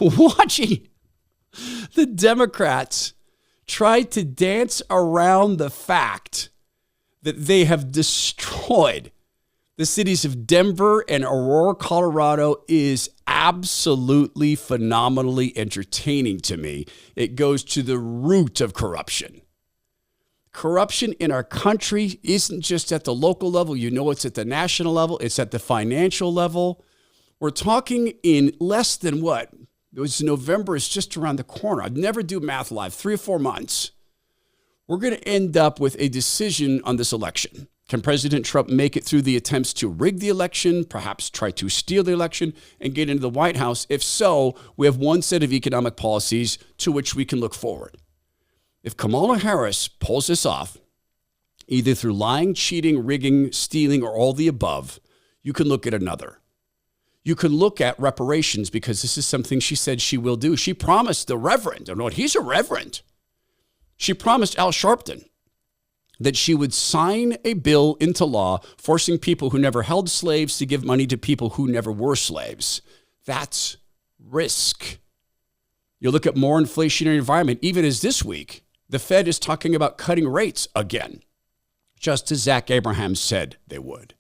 watching the Democrats try to dance around the fact that they have destroyed the cities of Denver and Aurora, Colorado is absolutely phenomenally entertaining to me. It goes to the root of corruption. Corruption in our country isn't just at the local level. You know, it's at the national level. It's at the financial level. We're talking in less than what? It was November is just around the corner. I'd never do math live. 3 or 4 months. We're going to end up with a decision on this election. Can President Trump make it through the attempts to rig the election, perhaps try to steal the election and get into the White House? If so, we have one set of economic policies to which we can look forward. If Kamala Harris pulls this off, either through lying, cheating, rigging, stealing, or all the above, you can look at another. You can look at reparations because this is something she said she will do. She promised the Reverend, I don't know, he's a Reverend. She promised Al Sharpton that she would sign a bill into law forcing people who never held slaves to give money to people who never were slaves. That's risk. You look at more inflationary environment, even as this week, the Fed is talking about cutting rates again, just as Zach Abraham said they would.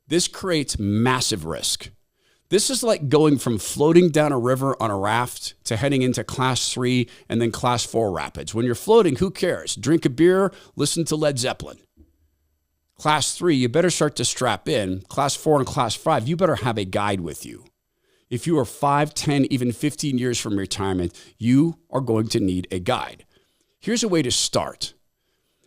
This creates massive risk. This is like going from floating down a river on a raft to heading into class 3 and then class 4 rapids. When you're floating, who cares? Drink a beer, listen to Led Zeppelin. Class 3, you better start to strap in. Class 4 and class 5, you better have a guide with you. If you are 5, 10, even 15 years from retirement, you are going to need a guide. Here's a way to start.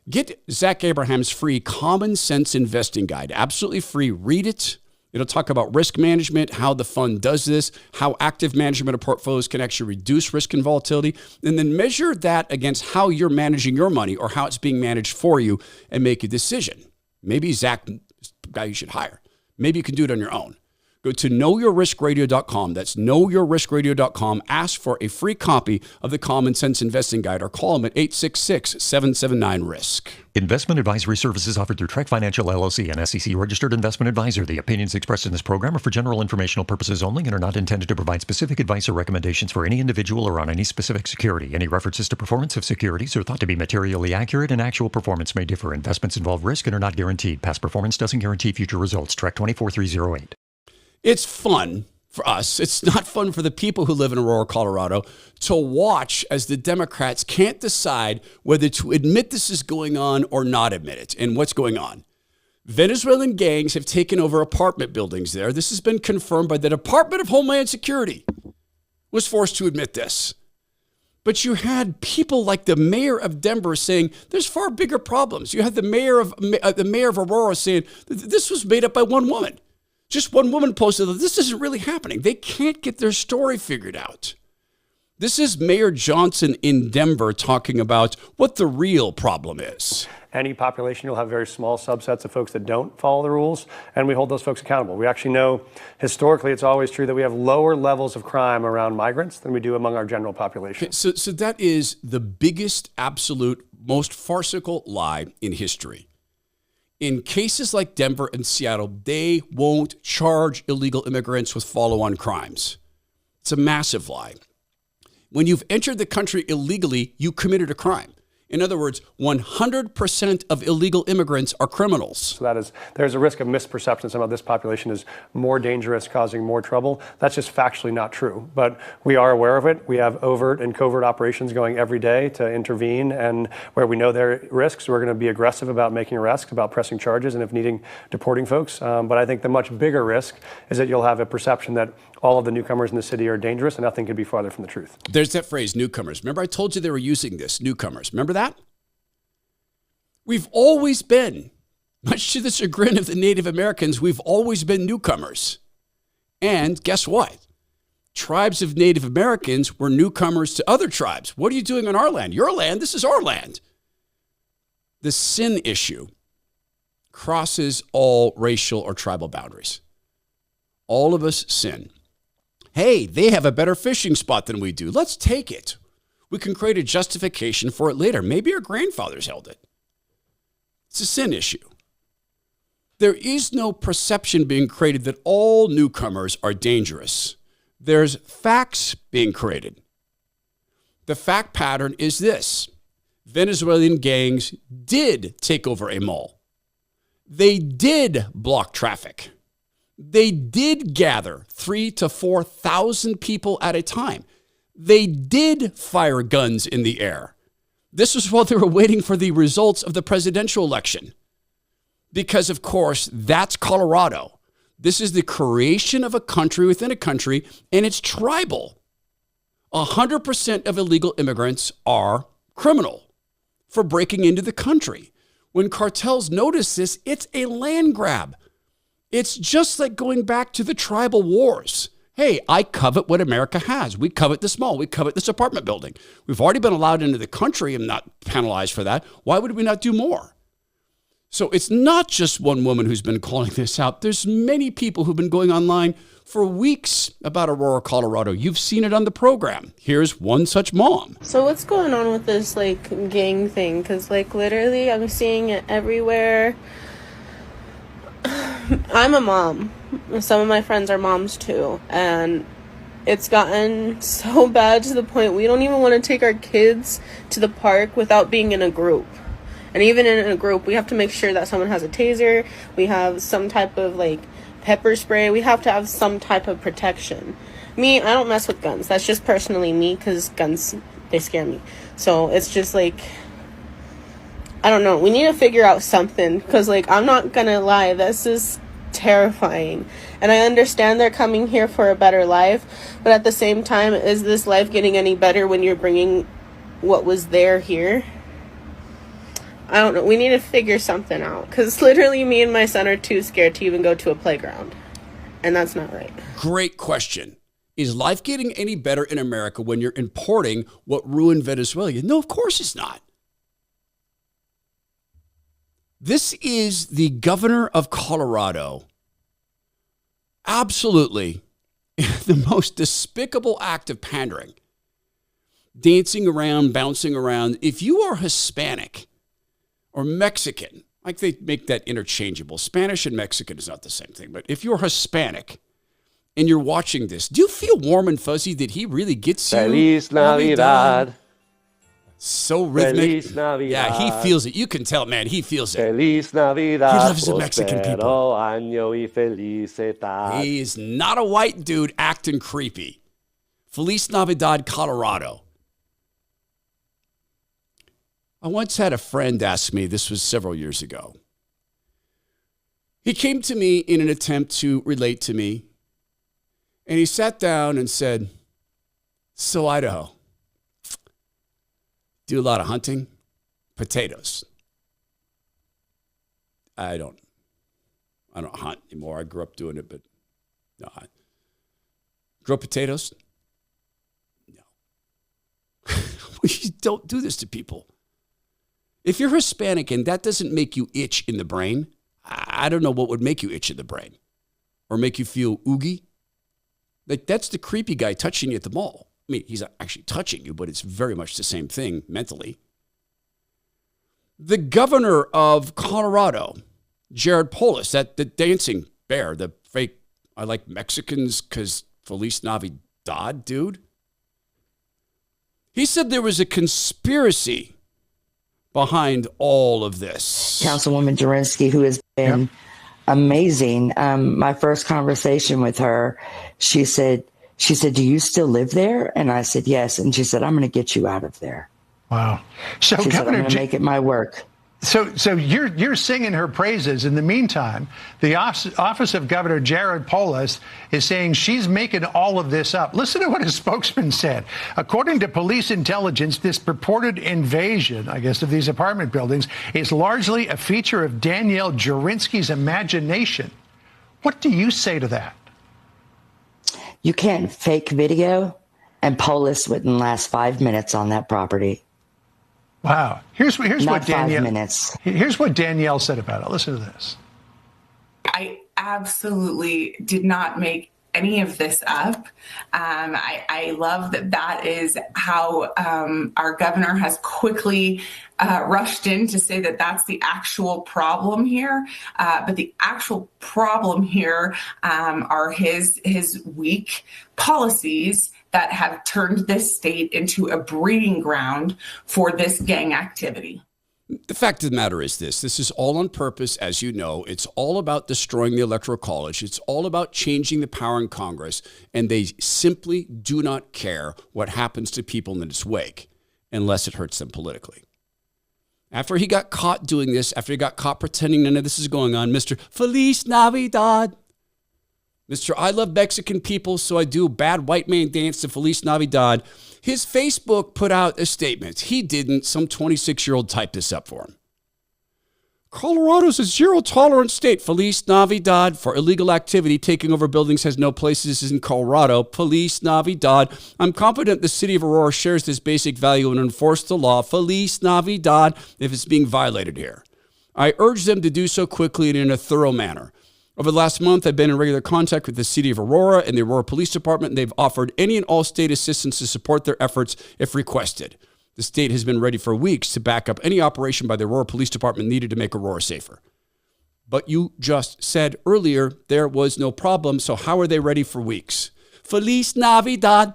Get Zach Abraham's free Common Sense Investing Guide. Absolutely free. Read it. It'll talk about risk management, how the fund does this, how active management of portfolios can actually reduce risk and volatility, and then measure that against how you're managing your money or how it's being managed for you and make a decision. Maybe Zach is the guy you should hire. Maybe you can do it on your own. Go to knowyourriskradio.com. That's knowyourriskradio.com. Ask for a free copy of the Common Sense Investing Guide or call them at 866-779-RISK. Investment advisory services offered through Trek Financial LLC, an SEC-registered investment advisor. The opinions expressed in this program are for general informational purposes only and are not intended to provide specific advice or recommendations for any individual or on any specific security. Any references to performance of securities are thought to be materially accurate, and actual performance may differ. Investments involve risk and are not guaranteed. Past performance doesn't guarantee future results. Trek 24308. It's fun for us. It's not fun for the people who live in Aurora, Colorado, to watch as the Democrats can't decide whether to admit this is going on or not admit it. And what's going on? Venezuelan gangs have taken over apartment buildings there. This has been confirmed by the Department of Homeland Security. Was forced to admit this. But you had people like the mayor of Denver saying there's far bigger problems. You had the mayor of Aurora saying this was made up by one woman. Just one woman posted that this isn't really happening. They can't get their story figured out. This is Mayor Johnson in Denver talking about what the real problem is. Any population, you'll have very small subsets of folks that don't follow the rules, and we hold those folks accountable. We actually know historically it's always true that we have lower levels of crime around migrants than we do among our general population. Okay, so that is the biggest, absolute, most farcical lie in history. In cases like Denver and Seattle, they won't charge illegal immigrants with follow-on crimes. It's a massive lie. When you've entered the country illegally, you committed a crime. In other words, 100% of illegal immigrants are criminals. So there's a risk of misperception. Somehow this population is more dangerous, causing more trouble. That's just factually not true. But we are aware of it. We have overt and covert operations going every day to intervene. And where we know there are risks, we're going to be aggressive about making arrests, about pressing charges, and if needing, deporting folks. But I think the much bigger risk is that you'll have a perception that all of the newcomers in the city are dangerous, and nothing could be farther from the truth. There's that phrase, newcomers. Remember I told you they were using this, newcomers. Remember that? We've always been, much to the chagrin of the Native Americans, we've always been newcomers. And guess what? Tribes of Native Americans were newcomers to other tribes. What are you doing on our land? Your land, this is our land. The sin issue crosses all racial or tribal boundaries. All of us sin. Hey, they have a better fishing spot than we do. Let's take it. We can create a justification for it later. Maybe our grandfathers held it. It's a sin issue. There is no perception being created that all newcomers are dangerous. There's facts being created. The fact pattern is this. Venezuelan gangs did take over a mall. They did block traffic. They did gather 3,000 to 4,000 people at a time. They did fire guns in the air. This was while they were waiting for the results of the presidential election. Because, of course, that's Colorado. This is the creation of a country within a country, and it's tribal. 100% of illegal immigrants are criminal for breaking into the country. When cartels notice this, it's a land grab. It's just like going back to the tribal wars. Hey, I covet what America has. We covet this mall. We covet this apartment building. We've already been allowed into the country and not penalized for that. Why would we not do more? So it's not just one woman who's been calling this out. There's many people who've been going online for weeks about Aurora, Colorado. You've seen it on the program. Here's one such mom. So what's going on with this, gang thing? Because, literally, I'm seeing it everywhere. I'm a mom. Some of my friends are moms, too. And it's gotten so bad to the point we don't even want to take our kids to the park without being in a group. And even in a group, we have to make sure that someone has a taser. We have some type of, pepper spray. We have to have some type of protection. Me, I don't mess with guns. That's just personally me, because guns, they scare me. So it's just I don't know. We need to figure out something, because I'm not gonna lie, this is terrifying. And I understand they're coming here for a better life, but at the same time, is this life getting any better when you're bringing what was there here? I don't know. We need to figure something out, because literally me and my son are too scared to even go to a playground. And that's not right. Great question. Is life getting any better in America when you're importing what ruined Venezuela? No, of course it's not. This is the governor of Colorado. Absolutely the most despicable act of pandering. Dancing around, bouncing around. If you are Hispanic or Mexican, they make that interchangeable. Spanish and Mexican is not the same thing. But if you're Hispanic and you're watching this, do you feel warm and fuzzy that he really gets you? Feliz Navidad. So rhythmic. Feliz Navidad. Yeah, he feels it. You can tell, man. He feels it. Feliz Navidad. He loves the Mexican people. Año y felicidad. He is not a white dude acting creepy. Feliz Navidad, Colorado. I once had a friend ask me, this was several years ago. He came to me in an attempt to relate to me, and he sat down and said, "So Idaho, do a lot of hunting? Potatoes." I don't hunt anymore. I grew up doing it, but no. Grow potatoes? No. We don't do this to people. If you're Hispanic and that doesn't make you itch in the brain, I don't know what would make you itch in the brain or make you feel oogie. That's the creepy guy touching you at the mall. I mean, he's actually touching you, but it's very much the same thing mentally. The governor of Colorado, Jared Polis, the dancing bear, the fake, I like Mexicans because Feliz Navidad, dude. He said there was a conspiracy behind all of this. Councilwoman Jurenski, who has been amazing. My first conversation with her, she said, "Do you still live there?" And I said, "Yes." And she said, "I'm going to get you out of there." Wow. So she said, "I'm going to make it my work." So you're singing her praises. In the meantime, the office of Governor Jared Polis is saying she's making all of this up. Listen to what his spokesman said. According to police intelligence, this purported invasion, I guess, of these apartment buildings is largely a feature of Danielle Jurenski's imagination. What do you say to that? You can't fake video, and Polis wouldn't last 5 minutes on that property. Wow. Here's Not what Danielle 5 minutes. Here's what Danielle said about it. Listen to this. I absolutely did not make any of this up. I love that is how our governor has quickly rushed in to say that that's the actual problem here. But the actual problem here are his weak policies that have turned this state into a breeding ground for this gang activity. The fact of the matter is this is all on purpose, as you know. It's all about destroying the Electoral College. It's all about changing the power in Congress. And they simply do not care what happens to people in its wake unless it hurts them politically. After he got caught doing this, after he got caught pretending none of this is going on, Mr. Feliz Navidad, Mr. I love Mexican people, so I do a bad white man dance to Feliz Navidad. His Facebook put out a statement. He didn't. Some 26-year-old typed this up for him. Colorado's a zero-tolerance state. Feliz Navidad for illegal activity. Taking over buildings has no places in Colorado. Feliz Navidad. I'm confident the city of Aurora shares this basic value and enforce the law. Feliz Navidad if it's being violated here. I urge them to do so quickly and in a thorough manner. Over the last month, I've been in regular contact with the city of Aurora and the Aurora Police Department, and they've offered any and all state assistance to support their efforts if requested. The state has been ready for weeks to back up any operation by the Aurora Police Department needed to make Aurora safer. But you just said earlier there was no problem, so how are they ready for weeks? Feliz Navidad.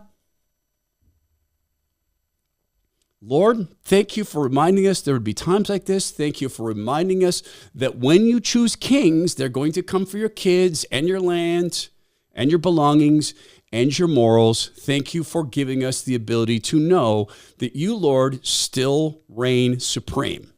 Lord, thank you for reminding us there would be times like this. Thank you for reminding us that when you choose kings, they're going to come for your kids and your land and your belongings and your morals. Thank you for giving us the ability to know that you, Lord, still reign supreme.